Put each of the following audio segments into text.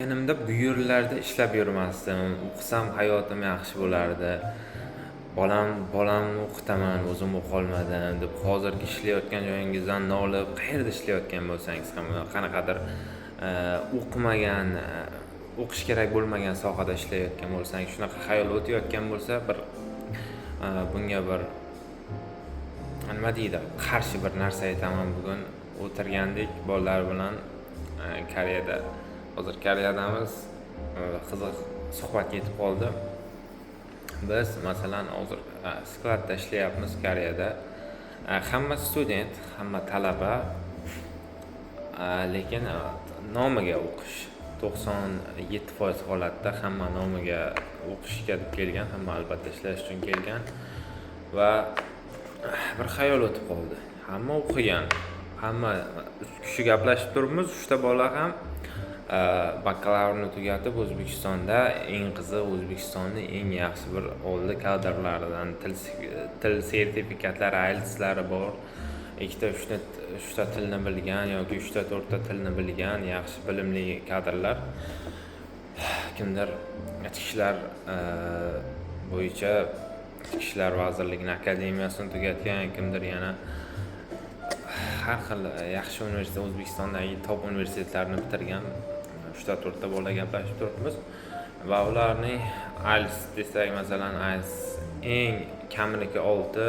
Yanimda bu yerlarda ishlab yurmasdim. O'qisam hayotim yaxshi bo'lardi. Bolamni o'qitaman, o'zim o'qolmadim deb hozirgi ishlayotgan joyingizdan nolib, qayerda ishlayotgan bo'lsangiz ham qanaqadir o'qimagan, o'qish kerak bo'lmagan sohada ishlayotgan bo'lsangiz, shunaqa xayol o'tayotgan bo'lsa, bunga nima deydi, qarshi bir narsa aytaman. Bugun o'tirgandik bolalar bilan Koreyada. Hozir Koreyadamiz, qiziq suhbat ketib qoldi. Biz masalan hozir skladda ishlayapmiz Koreyada. Hamma student, hamma talaba, lekin nomiga o'qish 97% holatda hamma nomiga o'qishga kelgan, hamma albatta ishlash uchun kelgan va bir xayol o'tib qoldi. Hamma o'qigan, hamma 3 kishi gaplashib turibmiz, 3 ta bola ham bakalavrni tugatib O'zbekistonda eng qiziq O'zbekistonning eng yaxshi bir oldi kadrlaridan til sertifikatlari, IELTS'lari bor. 2-3 ta tilni bilgan yoki 3-4 ta tilni bilgan yaxshi bilimli kadrlar. Kimdir ichki ishlar bo'yicha Ichki ishlar vazirligining akademiyasini tugatgan, kimdir yana har xil yaxshi universitet, O'zbekistondagi top universitetlarni bitirgan 3-4 ta bola gaplashib turibmiz va ularning IELTS desak, masalan, IELTS eng kamligi 6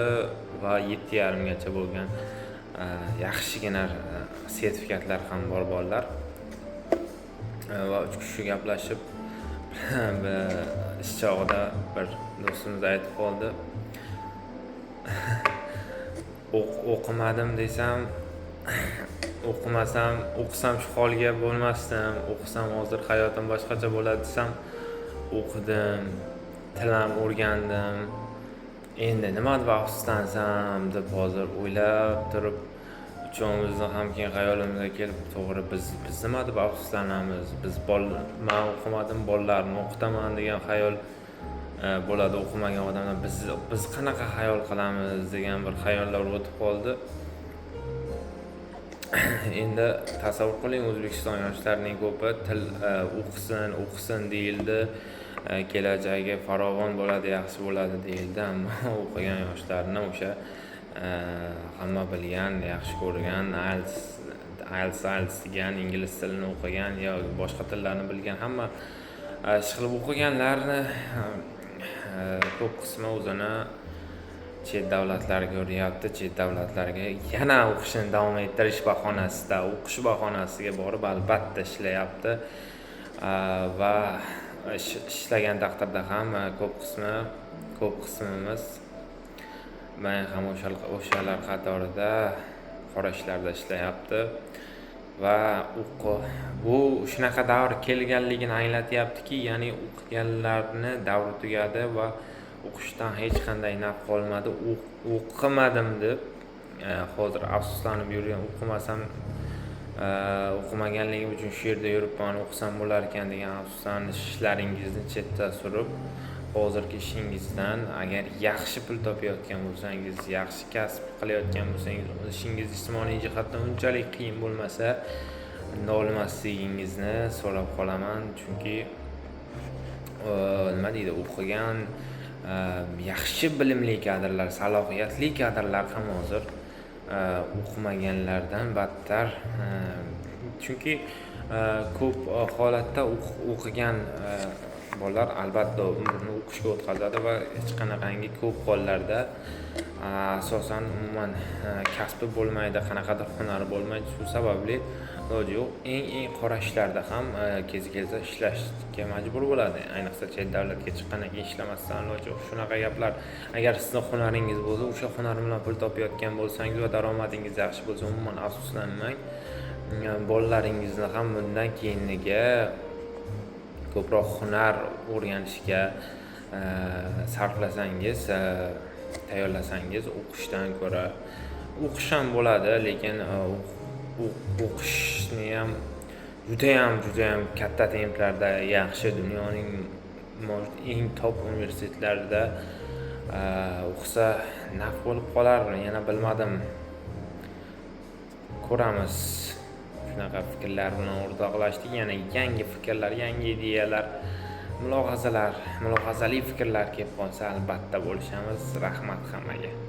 va 7,5 gacha bo'lgan yaxshigina sertifikatlar ham bor bolalar. Va 3 kishi gaplashib ish chog'ida bir do'stimiz aytib qoldi. O'qimadim desam, o'qisam shu holga bo'lmasdim. O'qisam hozir hayotim boshqacha bo'ladi desam, o'qidim, tilim o'rgandim. Endi nima deb afsuslansam deb hozir o'ylab turib, uchovimizni ham keyin xayolimizga kelib, to'g'ri biz nima deb afsuslanamiz? Men o'qimadim, bolalarni o'qitaman degan xayol bo'ladi o'qimagan odamlar. Biz qanaqa xayol qilamiz degan bir xayollar o'tib qoldi. Endi tasavvur qiling, O'zbekiston yoshlarining ko'pi til o'qisin deyildi. Kelajagi farovon bo'ladi, yaxshi bo'ladi deyildi, ammo o'qigan yoshlarni o'sha hamma bilgan, yaxshi ko'rgan, IELTS degan, ingliz tilini o'qigan yoki boshqa tillarni bilgan, hamma ish qilib o'qiganlarni ko'p qismi o'zini chet davlatlarga o'ryapti, chet davlatlarga yana o'qishini davom ettirish bahonasida, o'qish bahonasiga borib albatta ishlayapti va ishlagan taqdirda ham ko'p qismimiz men ham o'shalar qatorida qora ishlarda ishlayapti va bu shunaqa davr kelganligini anglatyaptiki, ya'ni o'qiganlarni davri tugadi va o'qishdan hech qanday naf qolmadi. O'qimadim deb hozir afsuslanib yurgan, o'qimaganligim uchun shu yerda yuribman, o'qisam bo'lar ekan degan afsuslanishlarningizni chetda surib, hozirgi ishingizdan agar yaxshi pul topayotgan bo'lsangiz, yaxshi kasb qilayotgan bo'lsangiz, ishingiz jismoniy jihatdan unchalik qiyin bo'lmasa, nolimasligingizni so'rab qolaman. Chunki nima deydi, o'qigan yaxshi bilimli kadrlar, salohiyatli kadrlar ham hozir o'qimaganlardan battar. Chunki ko'p holatda o'qigan bolalar albatta umrini o'qishga o'tkazadi va hech qanaqangi ko'p hollarda asosan umuman kasbi bo'lmaydi, qanaqadir hunari bo'lmaydi. Shu sababli iloji yo'q, eng qora ishlarda ham kelsa ishlashga majbur bo'ladi. Ayniqsa chet davlatga chiqqandan keyin ishlamasdan iloji yo'q. Shunaqa gaplar. Agar sizning hunaringiz bo'lsa, o'sha hunar bilan pul topayotgan bo'lsangiz va daromadingiz yaxshi bo'lsa, umuman afsuslanmang. Bolalaringizni ham bundan keyingiga ko'proq hunar o'rganishga sarflasangiz, tayyorlasangiz, o'qishdan ko'ra o'qish ham bo'ladi, lekin o'qishni ham juda ham katta templarda, yaxshi dunyoning eng top universitetlarida o'qisa naf bo'lib qolar, yana bilmadim, ko'ramiz. shunaqa fikrlar bilan o'rtoqlashdik. Yana yangi fikrlar, yangi ideyalar, mulohazali fikrlar kelib qolsa albatta bo'lishamiz. Rahmat hammaga.